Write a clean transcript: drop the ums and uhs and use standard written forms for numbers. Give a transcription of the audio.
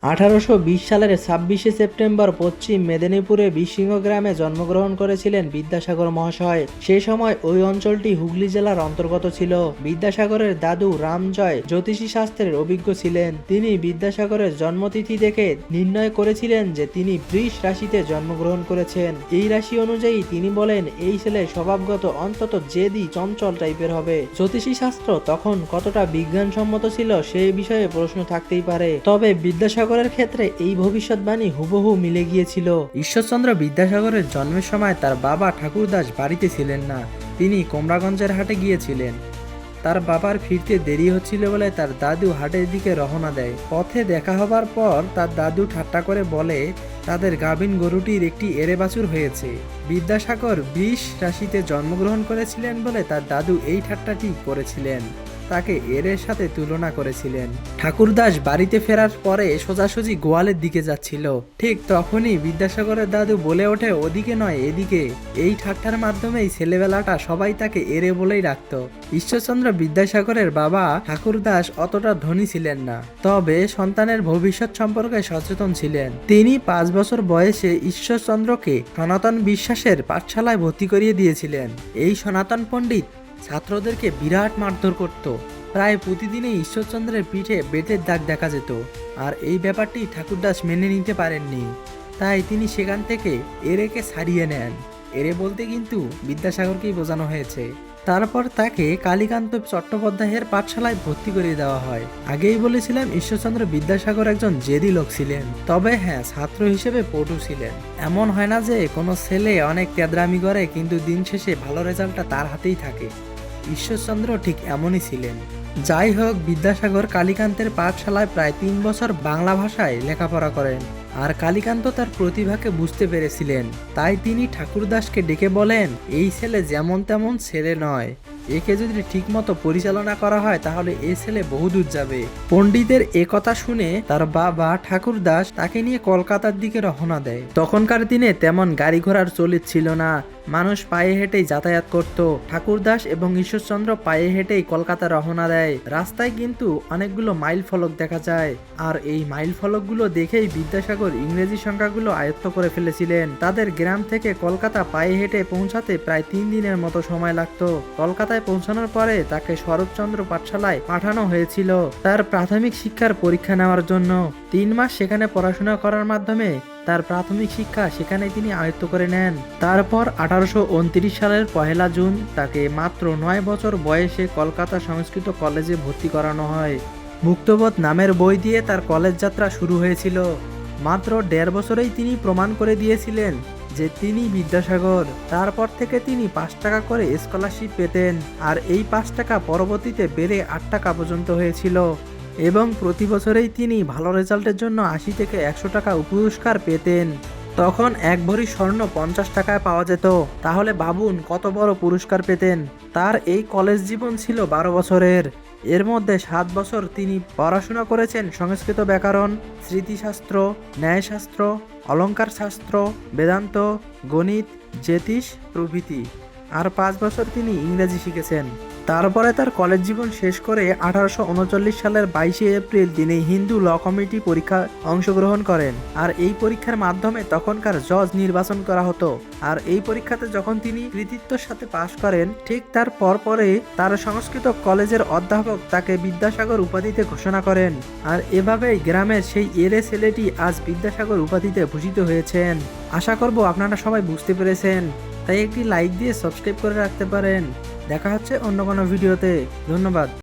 1820 সালের 26শে সেপ্টেম্বর পশ্চিম মেদিনীপুরে বিসিংহ গ্রামে জন্মগ্রহণ করেছিলেন বিদ্যাসাগর মহাশয়। সেই সময় ওই অঞ্চলটি হুগলি জেলার অন্তর্গত ছিল। বিদ্যাসাগরের দাদু রামজয় জ্যোতিষী শাস্ত্রের অভিজ্ঞ ছিলেন। তিনি বিদ্যাসাগরের জন্মতিথি দেখে নির্ণয় করেছিলেন যে তিনি বৃষ রাশিতে জন্মগ্রহণ করেছেন। এই রাশি অনুযায়ী তিনি বলেন এই ছেলে স্বভাবগত অন্তত জেদি চঞ্চল টাইপের হবে। জ্যোতিষী শাস্ত্র তখন কতটা বিজ্ঞানসম্মত ছিল সেই বিষয়ে প্রশ্ন থাকতেই পারে, তবে বিদ্যাসাগরের ক্ষেত্রে এই ভবিষ্যৎবাণী হুবহু মিলে গিয়েছিল। ঈশ্বরচন্দ্র বিদ্যাসাগরের জন্মের সময় তার বাবা ঠাকুরদাস বাড়িতে ছিলেন না, তিনি কোমরাগঞ্জের হাটে গিয়েছিলেন। তার বাবার ফিরতে দেরি হচ্ছিল বলে তার দাদু হাটের দিকে রওনা দেয়। পথে দেখা হবার পর তার দাদু ঠাট্টা করে বলে তাদের গাভীন গরুটির একটি এরে বাছুর হয়েছে। বিদ্যাসাগর বৃষ রাশিতে জন্মগ্রহণ করেছিলেন বলে তার দাদু এই ঠাট্টাটি করেছিলেন, তাকে এরের সাথে তুলনা করেছিলেন। ঠাকুরদাস বাড়িতে ফেরার পরে সোজাসুজি গোয়ালের দিকে যাচ্ছিল, ঠিক তখনই বিদ্যাসাগরের দাদু বলে ওঠে ওদিকে নয় এদিকে। এই ঠাট্টার মাধ্যমেই ছেলেবেলাটা সবাই তাকে এরে বলেই ডাকত। ঈশ্বরচন্দ্র বিদ্যাসাগরের বাবা ঠাকুরদাস অতটা ধনী ছিলেন না, তবে সন্তানের ভবিষ্যৎ সম্পর্কে সচেতন ছিলেন। তিনি 5 বছর বয়সে ঈশ্বরচন্দ্রকে সনাতন বিশ্বাসের পাঠশালায় ভর্তি করিয়ে দিয়েছিলেন। এই সনাতন পণ্ডিত ছাত্রদেরকে বিরাট মারধর করত। প্রায় প্রতিদিনই ঈশ্বরচন্দ্রের পিঠে বেতের দাগ দেখা যেত, আর এই ব্যাপারটি ঠাকুরদাস মেনে নিতে পারেননি। তাই তিনি সেখান থেকে এরেকে ছাড়িয়ে নেন। এরে বলতে কিন্তু বিদ্যাসাগরকেই বোঝানো হয়েছে। তারপর তাকে কালীকান্ত চট্টোপাধ্যায়ের পাঠশালায় ভর্তি করে দেওয়া হয়। আগেই বলেছিলাম ঈশ্বরচন্দ্র বিদ্যাসাগর একজন জেদি লোক ছিলেন, তবে হ্যাঁ ছাত্র হিসেবে পটু ছিলেন। এমন হয় না যে কোনো ছেলে অনেক তেদরামি করে কিন্তু দিন শেষে ভালো রেজাল্টটা তার হাতেই থাকে। ঈশ্বরচন্দ্র ঠিক এমনই ছিলেন। যাই হোক, বিদ্যাসাগর কালীকান্তের পাঠশালায় প্রায় 3 বছর বাংলা ভাষায় লেখাপড়া করেন, আর কালীকান্ত তার প্রতিভাকে বুঝতে পেরেছিলেন। তাই তিনি ঠাকুরদাসকে ডেকে বলেন এই ছেলে যেমন তেমন ছেলে নয়, একে যদি ঠিকমতো পরিচালনা করা হয় তাহলে এই ছেলে বহুদূর যাবে। পণ্ডিতের একথা শুনে তার বাবা ঠাকুরদাস তাকে নিয়ে কলকাতার দিকে রওনা দেয়। তখনকার দিনে তেমন গাড়ি ঘোড়ার চলিত ছিল না, মানুষ পায়ে হেঁটেই যাতায়াত করত। ঠাকুরদাস এবং ঈশ্বরচন্দ্র পায়ে হেঁটেই কলকাতা রওনা দেয়। রাস্তায় কিন্তু অনেকগুলো মাইল ফলক দেখা যায়, আর এই মাইল ফলকগুলো দেখেই বিদ্যাসাগর ইংরেজি সংখ্যাগুলো আয়ত্ত করে ফেলেছিলেন। তাদের গ্রাম থেকে কলকাতা পায়ে হেঁটে পৌঁছাতে প্রায় 3 দিনের মতো সময় লাগতো। কলকাতায় পৌঁছানোর পরে তাকে শরৎচন্দ্র পাঠশালায় পাঠানো হয়েছিল তার প্রাথমিক শিক্ষার পরীক্ষা নেওয়ার জন্য। 3 মাস সেখানে পড়াশোনা করার মাধ্যমে তার প্রাথমিক শিক্ষা সেখানে তিনি আয়ত্ত করে নেন। তারপর 1829 সালের 1 জুন তাকে মাত্র 9 বছর বয়সে কলকাতা সংস্কৃত কলেজে ভর্তি করানো হয়। মুক্তবোধ নামের বই দিয়ে তার কলেজ যাত্রা শুরু হয়েছিল। মাত্র 1.5 বছরেই তিনি প্রমাণ করে দিয়েছিলেন যে তিনি বিদ্যাসাগর। তারপর থেকে তিনি 5 টাকা করে স্কলারশিপ পেতেন, আর এই 5 টাকা পরবর্তীতে বেড়ে 8 টাকা পর্যন্ত হয়েছিল, এবং প্রতি বছরেই তিনি ভালো রেজাল্টের জন্য 80 থেকে 100 টাকা পুরস্কার পেতেন। তখন 1 ভরি স্বর্ণ 50 টাকায় পাওয়া যেত, তাহলে ভাবুন কত বড় পুরস্কার পেতেন। তার এই কলেজ জীবন ছিল 12 বছরের। এর মধ্যে 7 বছর তিনি পড়াশোনা করেছেন সংস্কৃত ব্যাকরণ, স্মৃতিশাস্ত্র, ন্যায়শাস্ত্র, অলঙ্কার শাস্ত্র, বেদান্ত, গণিত, জ্যোতিষ প্রভৃতি, আর 5 বছর তিনি ইংরেজি শিখেছেন। তারপরে তার কলেজ জীবন শেষ করে 1839 সালের 22শে এপ্রিল তিনি হিন্দু ল কমিটি পরীক্ষায় অংশগ্রহণ করেন, আর এই পরীক্ষার মাধ্যমে তখনকার জজ নির্বাচন করা হতো। আর এই পরীক্ষাতে যখন তিনি কৃতিত্বের সাথে পাশ করেন, ঠিক তার পরে তার সংস্কৃত কলেজের অধ্যাপক তাকে বিদ্যাসাগর উপাধিতে ঘোষণা করেন, আর এভাবেই গ্রামের সেই এরে ছেলেটি আজ বিদ্যাসাগর উপাধিতে ভূষিত হয়েছেন। আশা করব আপনারা সবাই বুঝতে পেরেছেন, তাই একটি লাইক দিয়ে সাবস্ক্রাইব করে রাখতে পারেন। দেখা হচ্ছে অন্য কোনো ভিডিওতে। ধন্যবাদ।